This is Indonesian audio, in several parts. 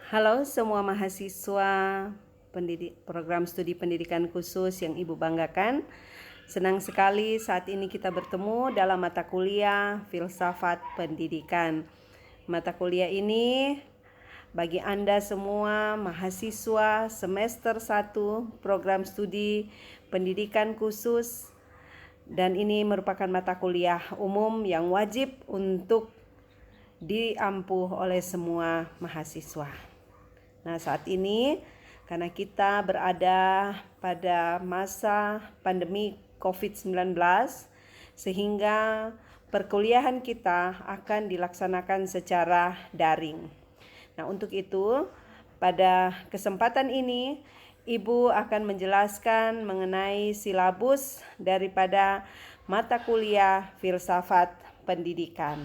Halo semua mahasiswa program studi pendidikan khusus yang Ibu banggakan. Senang sekali saat ini kita bertemu dalam mata kuliah Filsafat Pendidikan. Mata kuliah ini bagi Anda semua mahasiswa semester 1 program studi pendidikan khusus, dan ini merupakan mata kuliah umum yang wajib untuk diampuh oleh semua mahasiswa. Nah, saat ini karena kita berada pada masa pandemi COVID-19, sehingga perkuliahan kita akan dilaksanakan secara daring. Nah, untuk itu pada kesempatan ini Ibu akan menjelaskan mengenai silabus daripada mata kuliah Filsafat Pendidikan.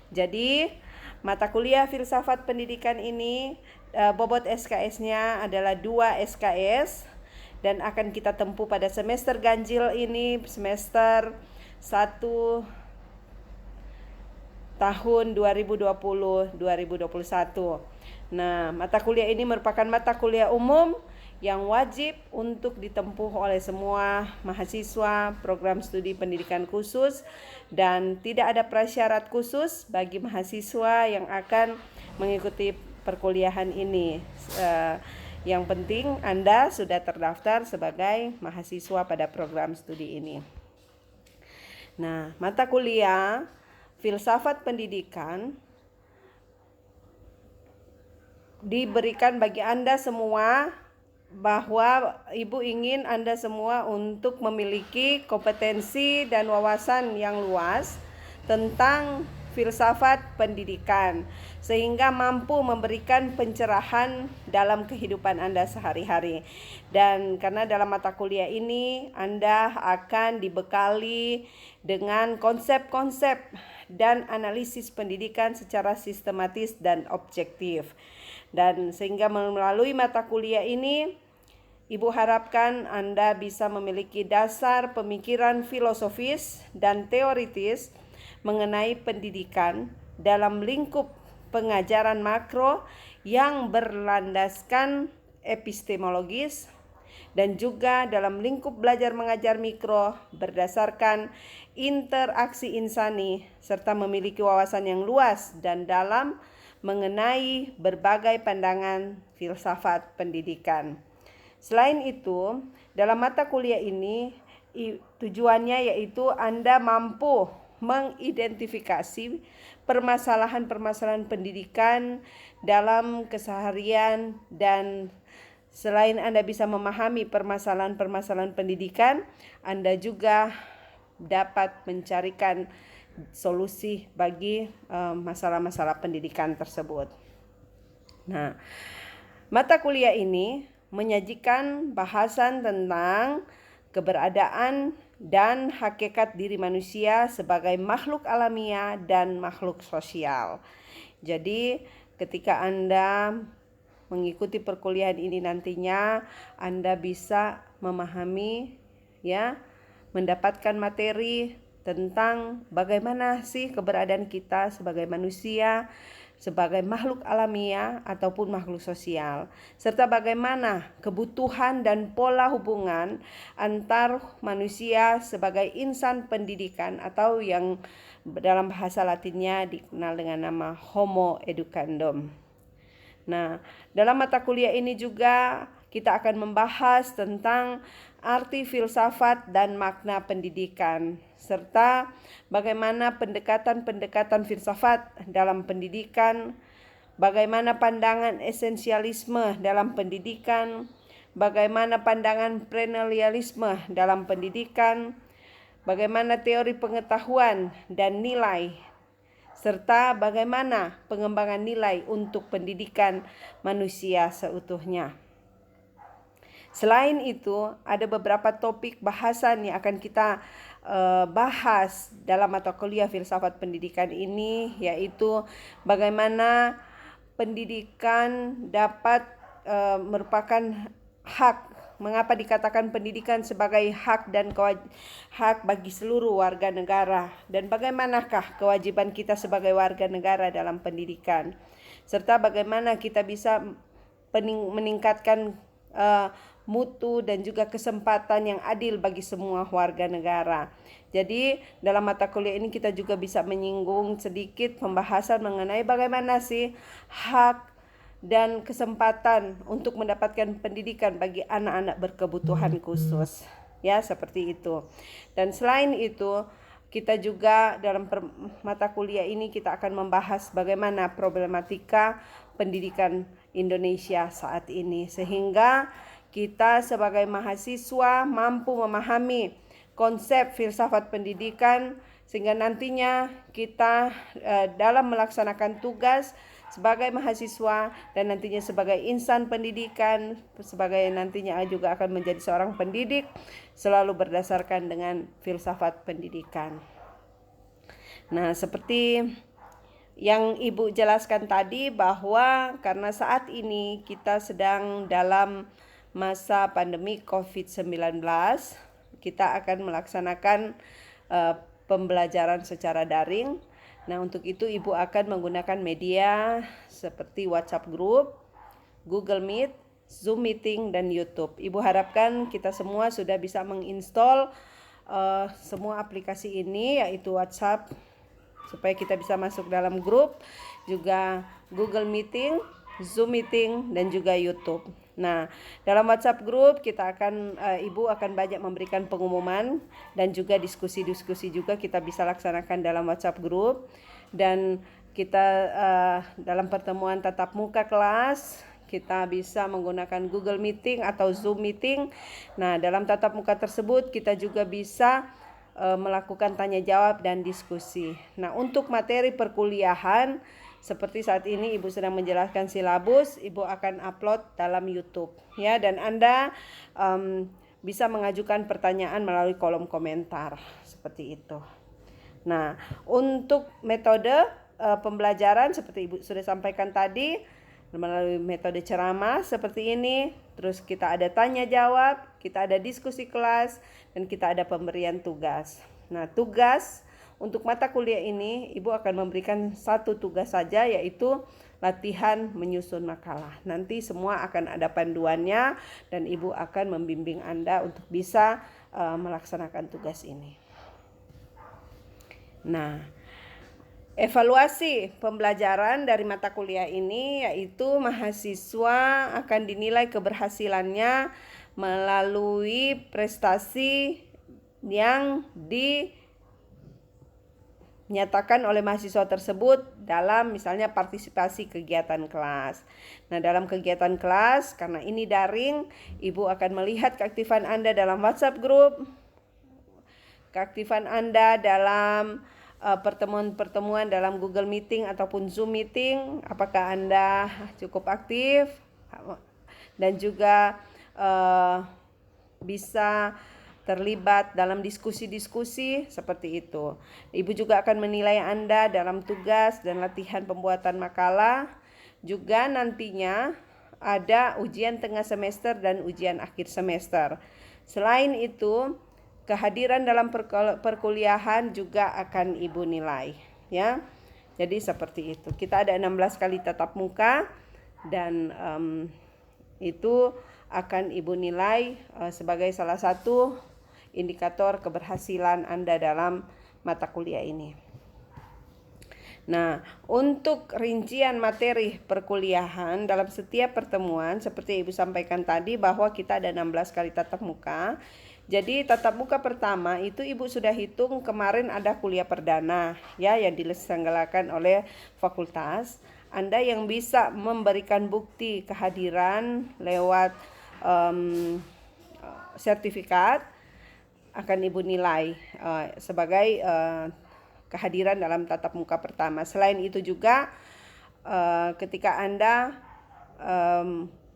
Jadi, mata kuliah Filsafat Pendidikan ini bobot SKS-nya adalah 2 SKS dan akan kita tempuh pada semester ganjil ini, semester 1 tahun 2020-2021. Nah, mata kuliah ini merupakan mata kuliah umum yang wajib untuk ditempuh oleh semua mahasiswa program studi pendidikan khusus, dan tidak ada prasyarat khusus bagi mahasiswa yang akan mengikuti perkuliahan ini. Yang penting Anda sudah terdaftar sebagai mahasiswa pada program studi ini. Nah, mata kuliah Filsafat Pendidikan diberikan bagi Anda semua, bahwa Ibu ingin Anda semua untuk memiliki kompetensi dan wawasan yang luas tentang filsafat pendidikan, sehingga mampu memberikan pencerahan dalam kehidupan Anda sehari-hari. Dan karena dalam mata kuliah ini Anda akan dibekali dengan konsep-konsep dan analisis pendidikan secara sistematis dan objektif. Dan sehingga melalui mata kuliah ini Ibu harapkan Anda bisa memiliki dasar pemikiran filosofis dan teoritis mengenai pendidikan dalam lingkup pengajaran makro yang berlandaskan epistemologis, dan juga dalam lingkup belajar mengajar mikro berdasarkan interaksi insani, serta memiliki wawasan yang luas dan dalam mengenai berbagai pandangan filsafat pendidikan. Selain itu, dalam mata kuliah ini tujuannya yaitu Anda mampu mengidentifikasi permasalahan-permasalahan pendidikan dalam keseharian, dan selain Anda bisa memahami permasalahan-permasalahan pendidikan, Anda juga dapat mencarikan solusi bagi masalah-masalah pendidikan tersebut. Nah, mata kuliah ini menyajikan bahasan tentang keberadaan dan hakikat diri manusia sebagai makhluk alamiah dan makhluk sosial. Jadi, ketika Anda mengikuti perkuliahan ini nantinya, Anda bisa memahami, mendapatkan materi tentang bagaimana sih keberadaan kita sebagai manusia, sebagai makhluk alamiah ataupun makhluk sosial, serta bagaimana kebutuhan dan pola hubungan antar manusia sebagai insan pendidikan, atau yang dalam bahasa Latinnya dikenal dengan nama Homo educandum. Nah, dalam mata kuliah ini juga kita akan membahas tentang arti filsafat dan makna pendidikan, serta bagaimana pendekatan-pendekatan filsafat dalam pendidikan, bagaimana pandangan esensialisme dalam pendidikan, bagaimana pandangan premilenialisme dalam pendidikan, bagaimana teori pengetahuan dan nilai, serta bagaimana pengembangan nilai untuk pendidikan manusia seutuhnya. Selain itu, ada beberapa topik bahasan yang akan kita bahas dalam mata kuliah Filsafat Pendidikan ini, yaitu bagaimana pendidikan dapat merupakan hak mengapa dikatakan pendidikan sebagai hak dan hak bagi seluruh warga negara, dan bagaimanakah kewajiban kita sebagai warga negara dalam pendidikan, serta bagaimana kita bisa meningkatkan mutu dan juga kesempatan yang adil bagi semua warga negara. Jadi dalam mata kuliah ini kita juga bisa menyinggung sedikit pembahasan mengenai bagaimana sih hak dan kesempatan untuk mendapatkan pendidikan bagi anak-anak berkebutuhan khusus. Ya, seperti itu. Dan selain itu, kita juga dalam mata kuliah ini kita akan membahas bagaimana problematika pendidikan Indonesia saat ini, sehingga kita sebagai mahasiswa mampu memahami konsep filsafat pendidikan, sehingga nantinya kita dalam melaksanakan tugas sebagai mahasiswa dan nantinya sebagai insan pendidikan, sebagai nantinya juga akan menjadi seorang pendidik, selalu berdasarkan dengan filsafat pendidikan. Nah, seperti yang Ibu jelaskan tadi, bahwa karena saat ini kita sedang dalam masa pandemi COVID-19, kita akan melaksanakan pembelajaran secara daring. Nah, untuk itu Ibu akan menggunakan media seperti WhatsApp Group, Google Meet, Zoom Meeting, dan YouTube. Ibu harapkan kita semua sudah bisa menginstall semua aplikasi ini, yaitu WhatsApp, supaya kita bisa masuk dalam grup, juga Google Meeting, Zoom Meeting, dan juga YouTube. Nah, dalam WhatsApp Group kita akan Ibu akan banyak memberikan pengumuman dan juga diskusi-diskusi juga kita bisa laksanakan dalam WhatsApp Group. Dan kita dalam pertemuan tatap muka kelas kita bisa menggunakan Google Meeting atau Zoom Meeting. Nah, dalam tatap muka tersebut kita juga bisa melakukan tanya jawab dan diskusi. Nah, untuk materi perkuliahan seperti saat ini Ibu sedang menjelaskan silabus, Ibu akan upload dalam YouTube, ya, dan Anda bisa mengajukan pertanyaan melalui kolom komentar seperti itu. Nah, untuk metode pembelajaran seperti Ibu sudah sampaikan tadi, melalui metode ceramah seperti ini, terus kita ada tanya jawab, kita ada diskusi kelas, dan kita ada pemberian tugas. Nah, tugas untuk mata kuliah ini Ibu akan memberikan satu tugas saja, yaitu latihan menyusun makalah. Nanti semua akan ada panduannya dan Ibu akan membimbing Anda untuk bisa melaksanakan tugas ini. Nah, evaluasi pembelajaran dari mata kuliah ini yaitu mahasiswa akan dinilai keberhasilannya melalui prestasi yang dinyatakan oleh mahasiswa tersebut dalam misalnya partisipasi kegiatan kelas. Nah, dalam kegiatan kelas, karena ini daring, Ibu akan melihat keaktifan Anda dalam WhatsApp Group, keaktifan Anda dalam pertemuan-pertemuan dalam Google Meeting ataupun Zoom Meeting, apakah Anda cukup aktif, dan juga bisa terlibat dalam diskusi-diskusi seperti itu. Ibu juga akan menilai Anda dalam tugas dan latihan pembuatan makalah. Juga nantinya ada ujian tengah semester dan ujian akhir semester. Selain itu, kehadiran dalam perkuliahan juga akan Ibu nilai, ya. Jadi seperti itu. Kita ada 16 kali tatap muka dan itu akan Ibu nilai sebagai salah satu indikator keberhasilan Anda dalam mata kuliah ini. Nah, untuk rincian materi perkuliahan dalam setiap pertemuan seperti Ibu sampaikan tadi bahwa kita ada 16 kali tatap muka. Jadi tatap muka pertama itu Ibu sudah hitung kemarin ada kuliah perdana, ya, yang diselenggarakan oleh fakultas. Anda yang bisa memberikan bukti kehadiran lewat sertifikat akan Ibu nilai sebagai kehadiran dalam tatap muka pertama. Selain itu juga ketika Anda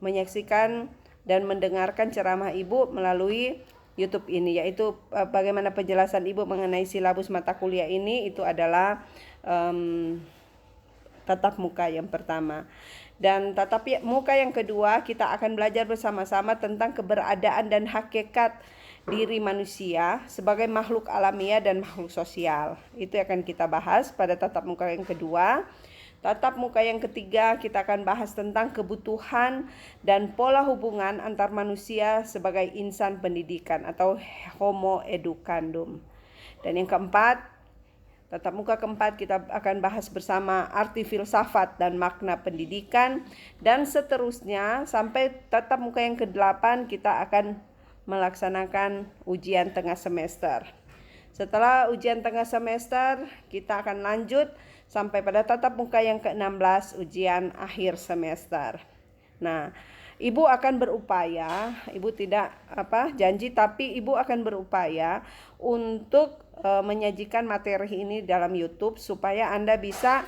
menyaksikan dan mendengarkan ceramah Ibu melalui YouTube ini, yaitu bagaimana penjelasan Ibu mengenai silabus mata kuliah ini, itu adalah tatap muka yang pertama. Dan tatap muka yang kedua, kita akan belajar bersama-sama tentang keberadaan dan hakikat diri manusia sebagai makhluk alamiah dan makhluk sosial. Itu akan kita bahas pada tatap muka yang kedua. Tatap muka yang ketiga, kita akan bahas tentang kebutuhan dan pola hubungan antar manusia sebagai insan pendidikan atau homo educandum. Dan yang keempat, tatap muka keempat, kita akan bahas bersama arti filsafat dan makna pendidikan. Dan seterusnya sampai tatap muka yang ke-8 kita akan melaksanakan ujian tengah semester. Setelah ujian tengah semester, kita akan lanjut sampai pada tatap muka yang ke-16, ujian akhir semester. Nah, Ibu akan berupaya, Ibu tidak janji, tapi Ibu akan berupaya untuk menyajikan materi ini dalam YouTube supaya Anda bisa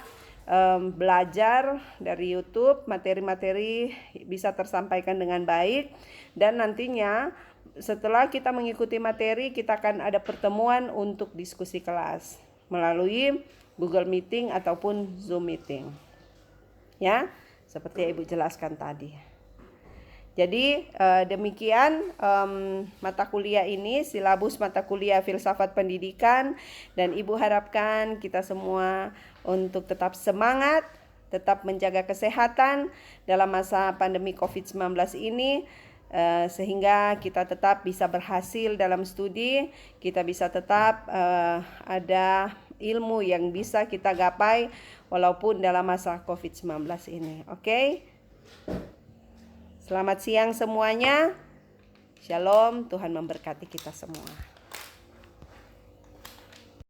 belajar dari YouTube, materi-materi bisa tersampaikan dengan baik, dan nantinya setelah kita mengikuti materi, kita akan ada pertemuan untuk diskusi kelas melalui Google Meeting ataupun Zoom Meeting. Ya, seperti yang Ibu jelaskan tadi. Jadi demikian mata kuliah ini, silabus mata kuliah filsafat pendidikan, dan Ibu harapkan kita semua untuk tetap semangat, tetap menjaga kesehatan dalam masa pandemi COVID-19 ini, sehingga kita tetap bisa berhasil dalam studi, kita bisa tetap ada ilmu yang bisa kita gapai walaupun dalam masa COVID-19 ini. Oke? Selamat siang semuanya. Shalom, Tuhan memberkati kita semua.